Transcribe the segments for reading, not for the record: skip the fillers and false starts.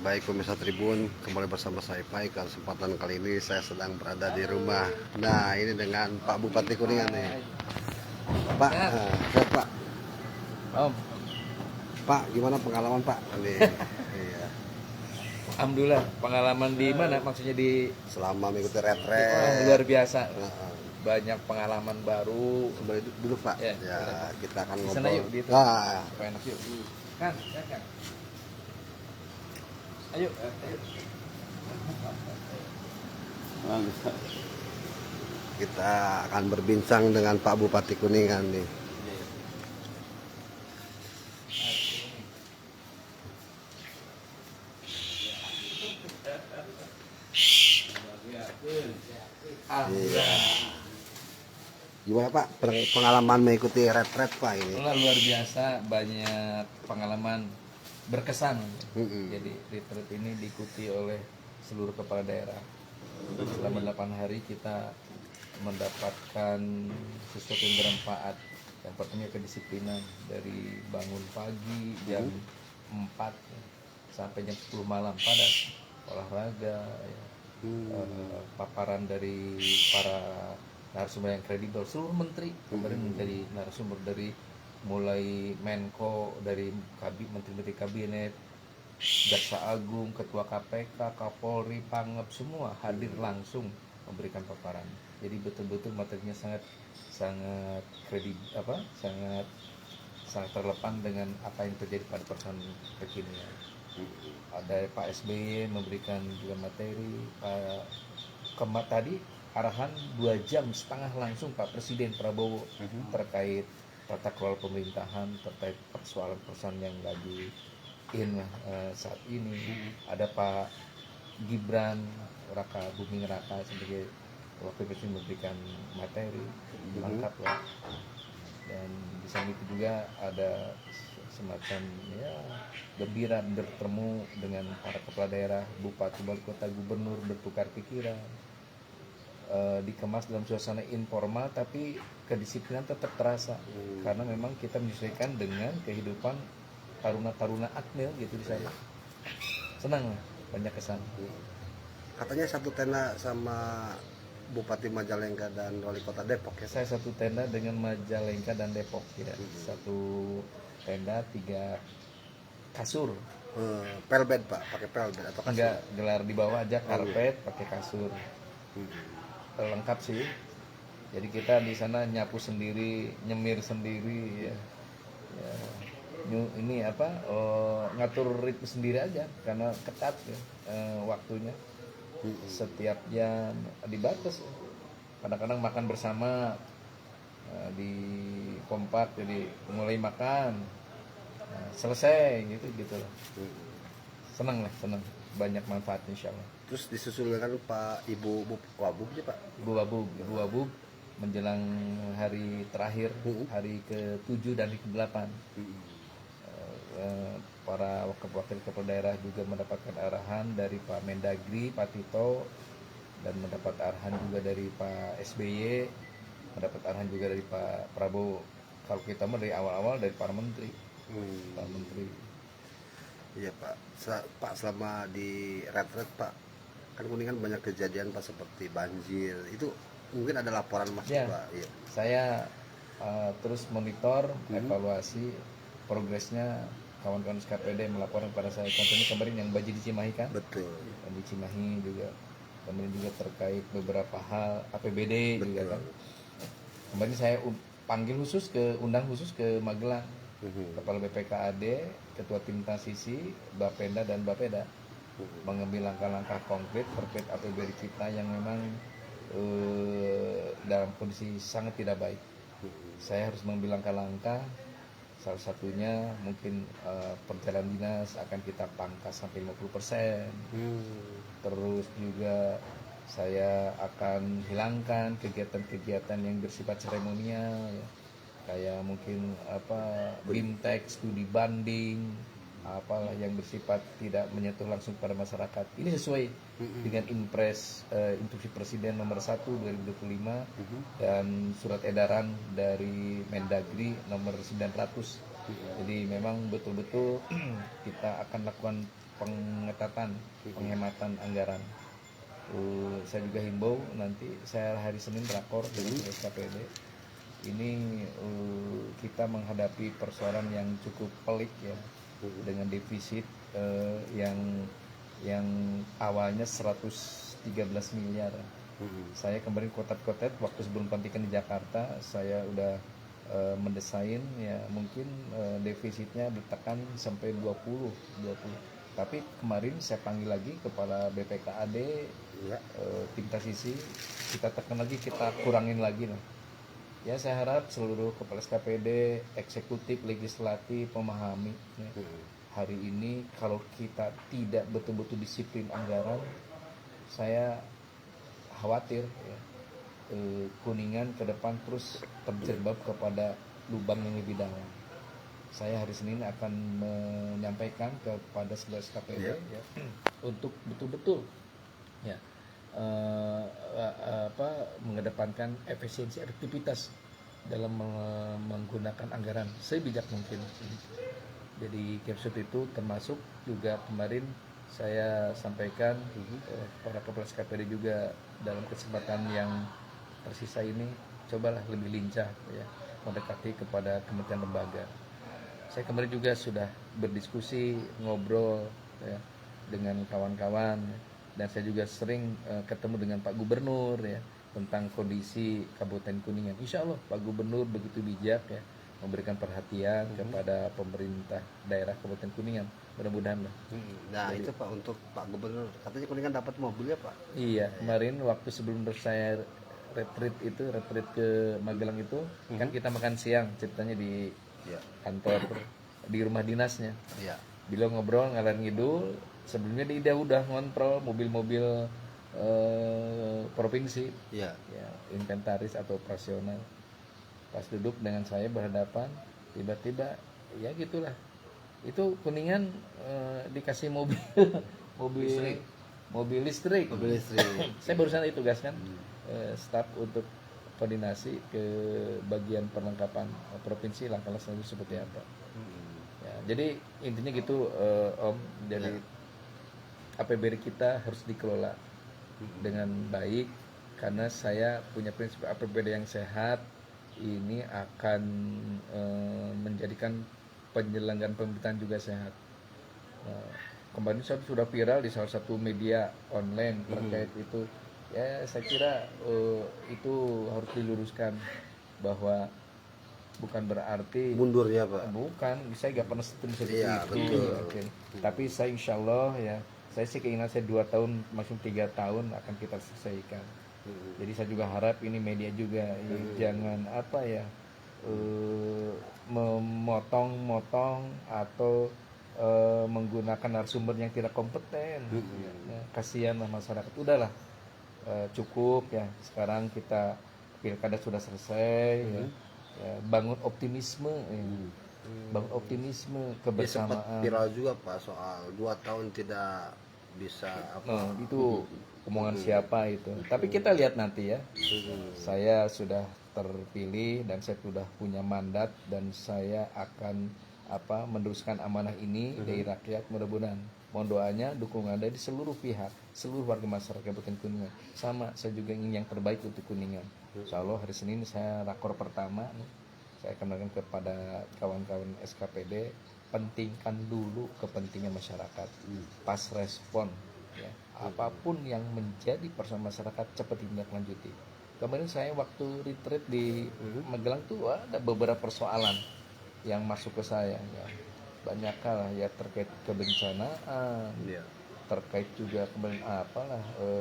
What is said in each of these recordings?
Baik pemirsa Tribun, kembali bersama saya Pai. Kesempatan kali ini saya sedang berada di rumah. Nah, ini dengan Pak Bupati Kuningan nih. Pak, sehat Pak. Om, Pak, gimana pengalaman Pak? Ini, iya. alhamdulillah. Pengalaman di mana? Maksudnya di Selama mengikuti retret. luar biasa. Nah, Banyak pengalaman baru. kembali dulu Pak. Ya, Ya, kita akan di sana ngobrol. yuk, di itu. Nah, Apa enak yuk? Kan. Ayo. kita akan berbincang dengan Pak Bupati Kuningan nih. Iya. Gimana Pak pengalaman mengikuti retret Pak ini? Luar biasa, banyak pengalaman berkesan. Mm-mm. Jadi retreat ini diikuti oleh seluruh kepala daerah. Selama 8 hari kita mendapatkan sesuatu yang bermanfaat. Yang pertama kedisiplinan, dari bangun pagi jam 4 sampai jam 10 malam padat, olahraga ya. Paparan dari para narasumber yang kredibel, seluruh menteri kemarin menjadi narasumber, dari mulai Menko, dari menteri-menteri kabinet, Jaksa Agung, Ketua KPK, Kapolri, Pangap, semua hadir langsung memberikan paparan. Jadi betul-betul materinya sangat kredibel, sangat terlepan dengan apa yang terjadi pada persoalan kekinian. Ada Pak SBY memberikan juga materi, tadi arahan 2,5 jam langsung Pak Presiden Prabowo terkait tata kelola pemerintahan, terkait persoalan-persoalan yang lagi saat ini. Ada Pak Gibran Raka Buming Raka sebagai Wakil Presiden memberikan materi lengkap lah. Dan di samping itu juga ada semacam ya gembira bertemu dengan para kepala daerah, bupati, wali kota, gubernur, bertukar pikiran, dikemas dalam suasana informal tapi kedisiplinan tetap terasa karena memang kita menyesuaikan dengan kehidupan taruna-taruna akmil gitu di sana. Senang lah, banyak kesan. Katanya satu tenda sama Bupati Majalengka dan Wali Kota Depok ya. Saya satu tenda dengan Majalengka dan Depok ya. Satu tenda 3 kasur. Pelbed Pak, pakai pelbed atau kasur? Enggak, gelar di bawah aja karpet, pakai kasur. Lengkap sih. Jadi kita di sana nyapu sendiri, nyemir sendiri ya. Ini ngatur ritme sendiri aja karena ketat ya waktunya. Setiap jam dibatas. Kadang-kadang makan bersama di kompak, jadi mulai makan selesai gitu loh. Senang, banyak manfaat insyaallah. Terus disusul dengan Pak Ibu Wabub ya Pak? Ibu Wabub menjelang hari terakhir, hari ke-7 dan ke-8. Para wakil kepala daerah juga mendapatkan arahan dari Pak Mendagri, Pak Tito, dan mendapat arahan juga dari Pak SBY, mendapat arahan juga dari Pak Prabowo. Kalau kita dari awal-awal dari para menteri. Pak Menteri. Iya Pak. Pak selama di retret Pak, kan Kuningan banyak kejadian Pak seperti banjir. Itu mungkin ada laporan masuk Ya, Pak. Iya. saya terus monitor, evaluasi progresnya. Kawan-kawan SKPD melaporkan kepada saya, contohnya kemarin yang banjir di Cimahi kan? Betul. Dan di Cimahi juga, kemudian juga terkait beberapa hal APBD. Betul. Juga kan. Kemarin saya undang khusus ke Magelang, Kepala BPKAD, Ketua Tim Transisi, Bapenda dan Bapeda, mengambil langkah-langkah konkret terkait APBD kita yang memang dalam kondisi sangat tidak baik. Saya harus mengambil langkah-langkah. Salah satunya mungkin perjalanan dinas akan kita pangkas sampai 50%. Terus juga saya akan hilangkan kegiatan-kegiatan yang bersifat seremonial ya. Kayak mungkin bimtek, studi banding, apalah yang bersifat tidak menyentuh langsung pada masyarakat. Ini sesuai dengan Instruksi Presiden nomor 1 2025 dan surat edaran dari Mendagri nomor 900. Jadi memang betul-betul kita akan lakukan pengetatan penghematan anggaran. Saya juga himbau nanti saya hari Senin rakor dengan SKPD. Ini kita menghadapi persoalan yang cukup pelik ya, dengan defisit yang awalnya 113 miliar. Saya kemarin kotat-kotat waktu sebelum pelantikan di Jakarta, saya udah mendesain ya mungkin defisitnya ditekan sampai 20. Tapi kemarin saya panggil lagi kepala BPKAD, tim Tasisi, kita tekan lagi, kita kurangin lagi lah. Ya saya harap seluruh kepala SKPD, eksekutif, legislatif memahami ya. Hari ini kalau kita tidak betul-betul disiplin anggaran, saya khawatir ya, Kuningan ke depan terus terjebak kepada lubang yang lebih dalam. Saya hari Senin akan menyampaikan kepada seluruh SKPD ya, untuk betul-betul ya mengedepankan efisiensi, efektivitas dalam menggunakan anggaran sebijak mungkin. Jadi capsule itu termasuk juga kemarin saya sampaikan para kepala SKPD juga dalam kesempatan yang tersisa ini cobalah lebih lincah ya mendekati kepada kementerian lembaga. Saya kemarin juga sudah berdiskusi ngobrol ya dengan kawan-kawan, dan saya juga sering ketemu dengan Pak Gubernur ya tentang kondisi Kabupaten Kuningan. Insya Allah Pak Gubernur begitu bijak ya memberikan perhatian kepada pemerintah daerah Kabupaten Kuningan. Mudah-mudahan lah. Nah itu Pak, untuk Pak Gubernur katanya Kuningan dapat mobil ya Pak? Iya, kemarin waktu sebelum saya retreat ke Magelang itu kan kita makan siang ceritanya di kantor di rumah dinasnya. Beliau ngobrol ngalor ngidul. Sebelumnya dia udah ngontrol mobil-mobil provinsi, ya, inventaris atau operasional. Pas duduk dengan saya berhadapan, tiba-tiba ya gitulah. Itu Kuningan dikasih mobil listrik. Saya barusan ditugaskan staf untuk koordinasi ke bagian perlengkapan provinsi langkah selanjutnya seperti apa. Ya, jadi intinya gitu Om. Jadi APBD kita harus dikelola dengan baik, karena saya punya prinsip APBD yang sehat ini akan menjadikan penyelenggaraan pemerintahan juga sehat. Kemarin saya sudah viral di salah satu media online terkait itu. Ya saya kira itu harus diluruskan bahwa bukan berarti mundur ya Pak. Bukan, saya nggak pernah seperti itu. Betul. Tapi saya insya Allah ya, saya sih keinginan saya 2 tahun maksimum 3 tahun akan kita selesaikan. Jadi saya juga harap ini media juga jangan memotong-motong atau menggunakan narasumber yang tidak kompeten. Ya, kasihanlah masyarakat. Udahlah, cukup ya. Sekarang kita pilkada sudah selesai. Ya, bangun optimisme. Bangun optimisme, kebersamaan. Sempat viral juga Pak soal 2 tahun tidak bisa itu omongan siapa itu. Tapi kita lihat nanti ya. Saya sudah terpilih dan saya sudah punya mandat, dan saya akan meneruskan amanah ini dari rakyat. Mudah-mudahan mohon doanya, dukungan dari seluruh pihak, seluruh warga masyarakat Kabupaten Kuningan. Sama, saya juga ingin yang terbaik untuk Kuningan. Insya Allah hari Senin saya rakor pertama nih. Saya akan melakukan kepada kawan-kawan SKPD, pentingkan dulu kepentingan masyarakat, pas respon ya. Apapun yang menjadi persoalan masyarakat cepat ditindaklanjuti. Kemarin saya waktu retreat di Magelang tuh ada beberapa persoalan yang masuk ke saya ya. Banyak lah ya, terkait kebencanaan, terkait juga kemudian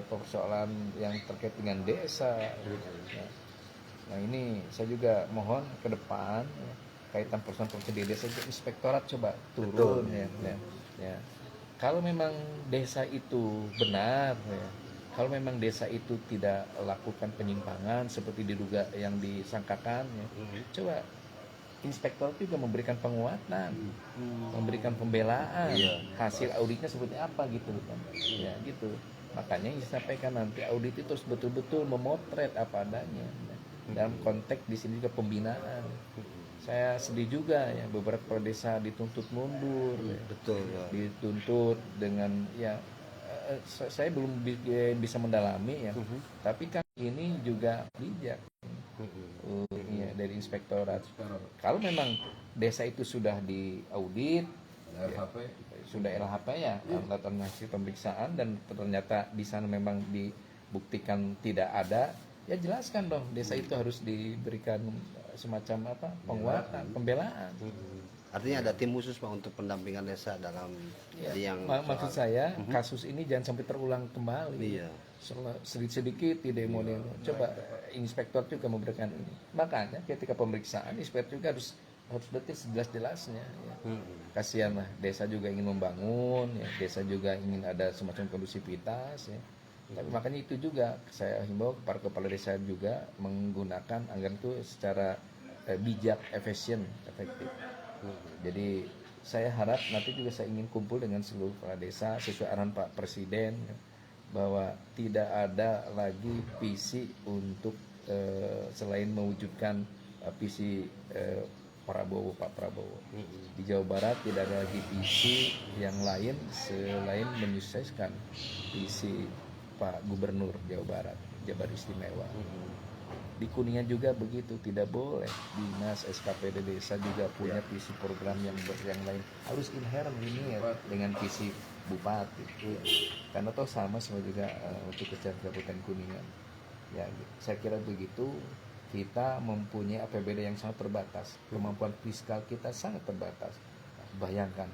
persoalan yang terkait dengan desa ya. Nah ini saya juga mohon ke depan ya, kaitan persoalan-persoalan di desa, inspektorat coba turun. Ya. Kalau memang desa itu benar ya, kalau memang desa itu tidak lakukan penyimpangan seperti diduga yang disangkakan ya, coba inspektorat juga memberikan penguatan, memberikan pembelaan, hasil auditnya seperti apa gitu kan. Ya gitu. Makanya yang disampaikan nanti audit itu harus betul-betul memotret apa adanya. Dalam konteks di sini juga pembinaan. saya sedih juga ya beberapa desa dituntut mundur, ya. Betul, Pak. Dituntut dengan ya saya belum bisa mendalami ya, tapi kan ini juga bijak ya, dari inspektorat. Kalau memang desa itu sudah diaudit, ya, sudah LHP ya, melakukan hasil pemeriksaan dan ternyata di sana memang dibuktikan tidak ada, ya jelaskan dong desa itu harus diberikan semacam apa penguatan, pembelaan. Artinya ada tim khusus Pak untuk pendampingan desa dalam Ya, yang maksud saya kasus ini jangan sampai terulang kembali. Iya. Sedikit-sedikit di demo-demo. Coba inspektor juga memberikan ini. Makanya ketika pemeriksaan inspektor juga harus detil sejelas-jelasnya. Ya. Kasihan lah, desa juga ingin membangun, ya. Desa juga ingin ada semacam kondusivitas. Ya. Tapi makanya itu juga saya himbau para kepala desa juga menggunakan anggaran itu secara bijak, efisien, efektif. Jadi saya harap nanti juga saya ingin kumpul dengan seluruh kepala desa sesuai arahan Pak Presiden bahwa tidak ada lagi visi untuk selain mewujudkan visi Pak Prabowo. Di Jawa Barat tidak ada lagi visi yang lain selain menyukseskan visi Pak Gubernur Jawa Barat, Jabar Istimewa. Di Kuningan juga begitu, tidak boleh dinas SKPD desa juga punya visi program yang lain, harus inherent linear dengan visi bupati, karena toh sama semua juga untuk Kabupaten Kuningan ya. Saya kira begitu, kita mempunyai APBD yang sangat terbatas, kemampuan fiskal kita sangat terbatas. Bayangkan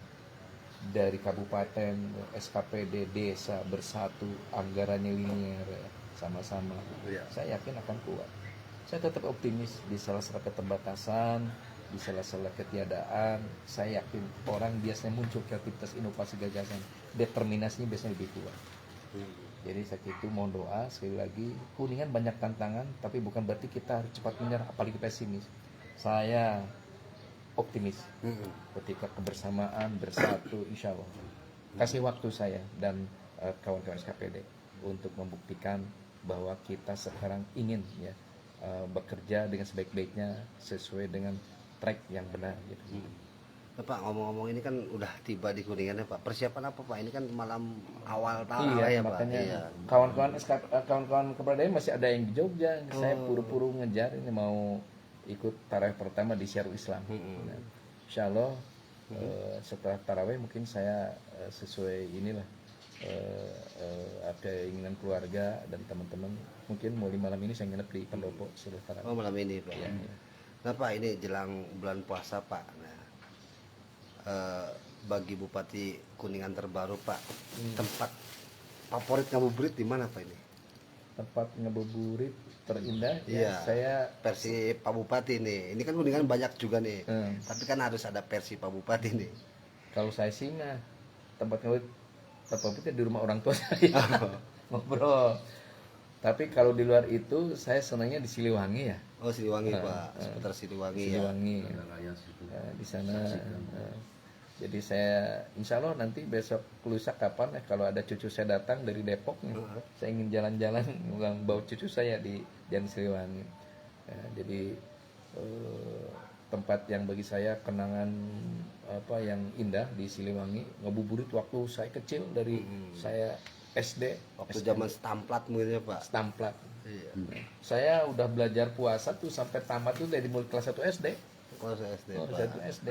dari kabupaten, SKPD, desa bersatu, anggarannya linear sama-sama, saya yakin akan kuat. Saya tetap optimis di salah-salah keterbatasan, di salah-salah ketiadaan. Saya yakin orang biasanya muncul kreativitas, inovasi, gagasan, determinasinya biasanya lebih kuat. Jadi saya itu mohon doa sekali lagi. Kuningan banyak tantangan, tapi bukan berarti kita harus cepat menyerah, apalagi pesimis. Saya optimis ketika kebersamaan bersatu, insya Allah. Kasih waktu saya dan kawan-kawan SKPD untuk membuktikan bahwa kita sekarang ingin ya bekerja dengan sebaik-baiknya sesuai dengan track yang benar gitu. Pak, ngomong-ngomong ini kan udah tiba di Kuningan ya Pak. Persiapan apa Pak? Ini kan malam awal tahun Iya, ya Pak. makanya Iya. kawan-kawan kepala daerah masih ada yang di Jogja. Saya puru-puru ngejar ini mau ikut tarawih pertama di Syarul Islam. Nah, insya Allah setelah tarawih mungkin saya sesuai inilah ada keinginan keluarga dan teman-teman, mungkin mulai malam ini saya nginep di pendopo setelah tarawih. Oh, malam ini Pak. Ya. Nah Pak, ini jelang bulan puasa Pak. Nah, bagi Bupati Kuningan terbaru Pak, tempat favorit ngabuburit di mana Pak ini? Tempat ngabuburit terindah Iya. ya saya Versi Pak Bupati nih. Ini kan Kuningan banyak juga nih. Tapi kan harus ada versi Pak Bupati nih. kalau saya sih mah tempat ngabuburit di rumah orang tua saya ngobrol. Tapi kalau di luar itu saya senangnya di Siliwangi ya. Oh, Siliwangi Pak, seputar Siliwangi ya. Siliwangi. Di sana. Jadi saya insya Allah nanti besok lusa kapan ya kalau ada cucu saya datang dari Depok nih, saya ingin jalan-jalan bawa cucu saya di Jalan Siliwangi. Jadi tempat yang bagi saya kenangan apa yang indah di Siliwangi, ngabuburit waktu saya kecil dari saya SD, Waktu zaman Stamplat mungkin ya Pak. Stamplat. Iya. Saya udah belajar puasa tuh sampai tamat tuh dari mulai kelas 1 SD. Kelas SD Oh, Pak. 1 SD.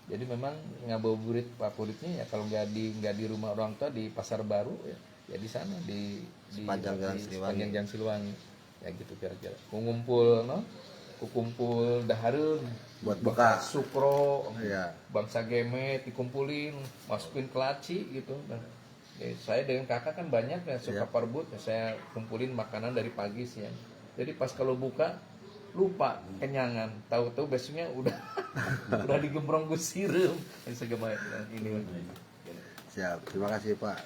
Jadi memang ngabuburit favoritnya ya kalau nggak di rumah orang tua di Pasar Baru ya di sana di Sepanjang Jalan Siliwangi. sepanjang Jalan Siliwangi. Ya gitu kira-kira. Kumpul kumpul dahareun Buat buka. sukro, Iya. bangsa gemet dikumpulin, masukin ke laci gitu. Nah, saya dengan kakak kan banyak ya suka perebut, saya kumpulin makanan dari pagi siang. Jadi pas kalau buka lupa kenyangan, tahu-tahu besoknya udah udah digembrong gue sirup. Ini segemai ini. Siap. Terima kasih Pak.